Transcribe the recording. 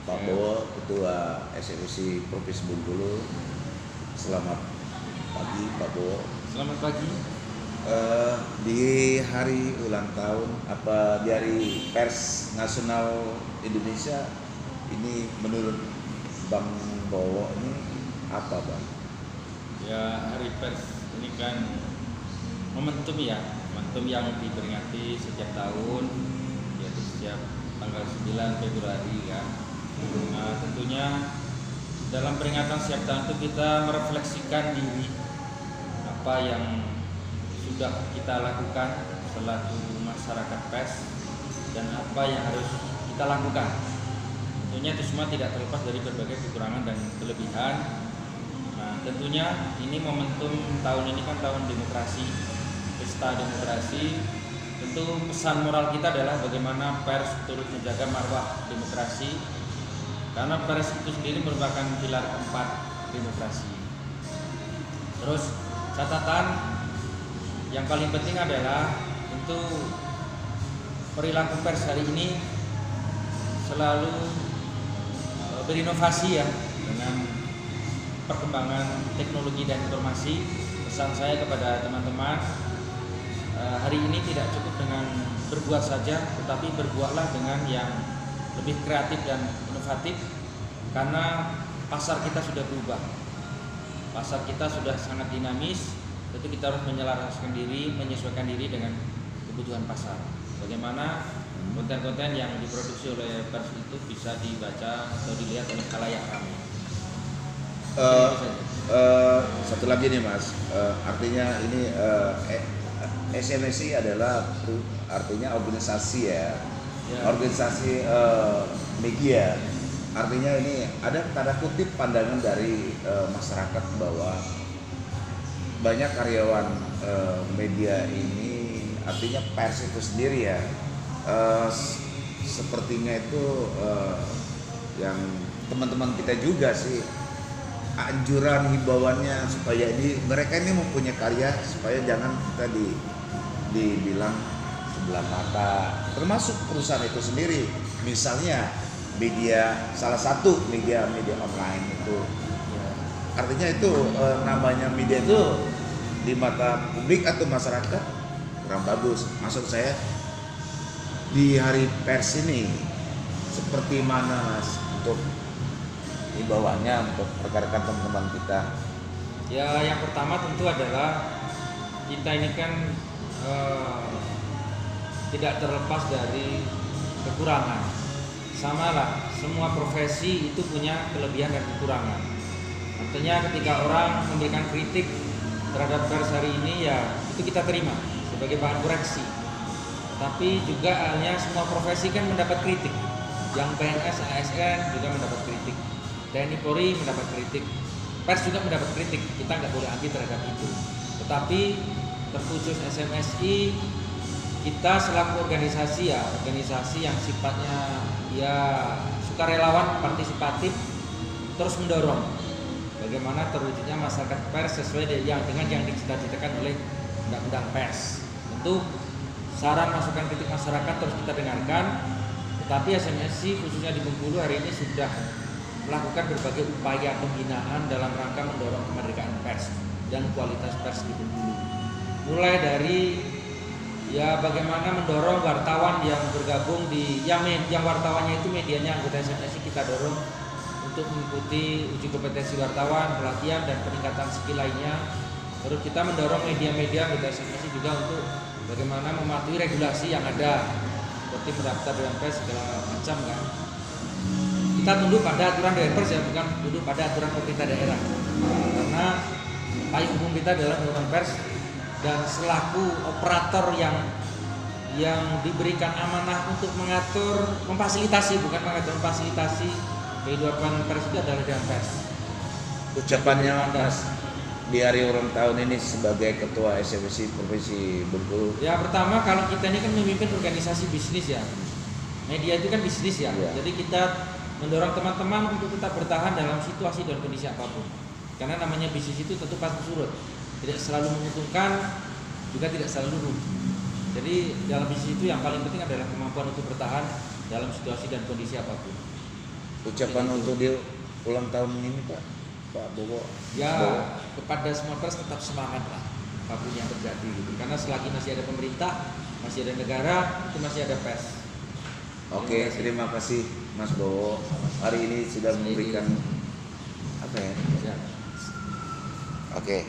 Pak Bowo, Ketua SMSI Provinsi Bengkulu. Selamat pagi Pak Bowo. Selamat pagi. Di hari ulang tahun di hari Pers Nasional Indonesia ini, menurut Bang Bowo ini apa, Bang? Ya, hari pers ini kan momentum yang diperingati setiap tahun, yaitu setiap tanggal 9 Februari kan. Nah, tentunya dalam peringatan setiap tahun itu kita merefleksikan diri apa yang sudah kita lakukan selaku masyarakat pers dan apa yang harus kita lakukan. Tentunya itu semua tidak terlepas dari berbagai kekurangan dan kelebihan. Nah, tentunya ini momentum tahun ini kan tahun demokrasi, pesta demokrasi. Tentu pesan moral kita adalah bagaimana pers turut menjaga marwah demokrasi, karena pers itu sendiri merupakan pilar keempat demokrasi. Terus catatan yang paling penting adalah tentu perilaku pers hari ini selalu berinovasi ya dengan perkembangan teknologi dan informasi. Pesan saya kepada teman-teman, hari ini tidak cukup dengan berbuat saja, tetapi berbuatlah dengan yang lebih kreatif dan inovatif, karena pasar kita sudah berubah. Pasar kita sudah sangat dinamis, tentu kita harus menyesuaikan diri dengan kebutuhan pasar. Bagaimana konten-konten yang diproduksi oleh pers itu bisa dibaca atau dilihat oleh khalayak ramai. Satu lagi nih Mas, artinya ini SMSI adalah artinya organisasi ya. Organisasi media. Artinya ini ada tanda kutip pandangan dari masyarakat bahwa banyak karyawan media ini, artinya pers itu sendiri ya, sepertinya itu yang teman-teman kita juga sih, anjuran himbauannya supaya mereka ini mempunyai karya, supaya jangan kita dibilang sebelah mata, termasuk perusahaan itu sendiri. Misalnya salah satu media online itu, artinya itu namanya media itu di mata publik atau masyarakat kurang bagus. Maksud saya di hari pers ini seperti mana Mas untuk himbauannya untuk rekan-rekan teman-teman kita? Ya, yang pertama tentu adalah kita ini kan tidak terlepas dari kekurangan. Sama lah, semua profesi itu punya kelebihan dan kekurangan. Artinya ketika orang memberikan kritik terhadap pers hari ini, ya itu kita terima sebagai bahan koreksi. Tapi juga halnya semua profesi kan mendapat kritik. Yang PNS, ASN juga mendapat kritik, TNI Polri mendapat kritik, pers juga mendapat kritik. Kita nggak boleh anti terhadap itu. Tetapi terkhusus SMSI, kita selaku organisasi yang sifatnya ya sukarelawan, partisipatif, terus mendorong bagaimana terwujudnya masyarakat pers sesuai dengan yang dicita-citakan oleh undang-undang pers. Tentu saran masukan kritik masyarakat terus kita dengarkan, tetapi SMSI khususnya di Bengkulu hari ini sudah melakukan berbagai upaya pembinaan dalam rangka mendorong kemerdekaan pers dan kualitas pers di Bengkulu. Mulai dari bagaimana mendorong wartawan yang bergabung yang wartawannya itu medianya anggota SMSI, kita dorong untuk mengikuti uji kompetensi wartawan, pelatihan dan peningkatan skill lainnya. Terus kita mendorong media-media anggota SMSI juga untuk bagaimana mematuhi regulasi yang ada, seperti mendaftar Dewan Pers segala macam kan. Kita tunduk pada aturan Dewan Pers ya, bukan tunduk pada aturan pemerintah daerah. Karena payung hukum kita adalah Dewan Pers, dan selaku operator yang diberikan amanah untuk memfasilitasi kehidupan pers itu adalah Dewan Pers. Ucapannya Mas di hari ulang tahun ini sebagai Ketua SMSI Provinsi Bengkulu. Ya, pertama, kalau kita ini kan memimpin organisasi bisnis ya, media itu kan bisnis ya. Jadi kita mendorong teman-teman untuk tetap bertahan dalam situasi dan kondisi apapun, karena namanya bisnis itu tentu pasti surut, tidak selalu menguntungkan, juga tidak selalu rugi. Jadi dalam bisnis itu yang paling penting adalah kemampuan untuk bertahan dalam situasi dan kondisi apapun. Ucapan untuk dia ulang tahun ini Pak Bowo. Ya, kepada semua pers tetap semangat lah apapun yang terjadi gitu. Karena selagi masih ada pemerintah, masih ada negara, itu masih ada pers. Oke, terima kasih Mas Bowo. Hari ini sudah memberikan apa ya? Ya. Oke.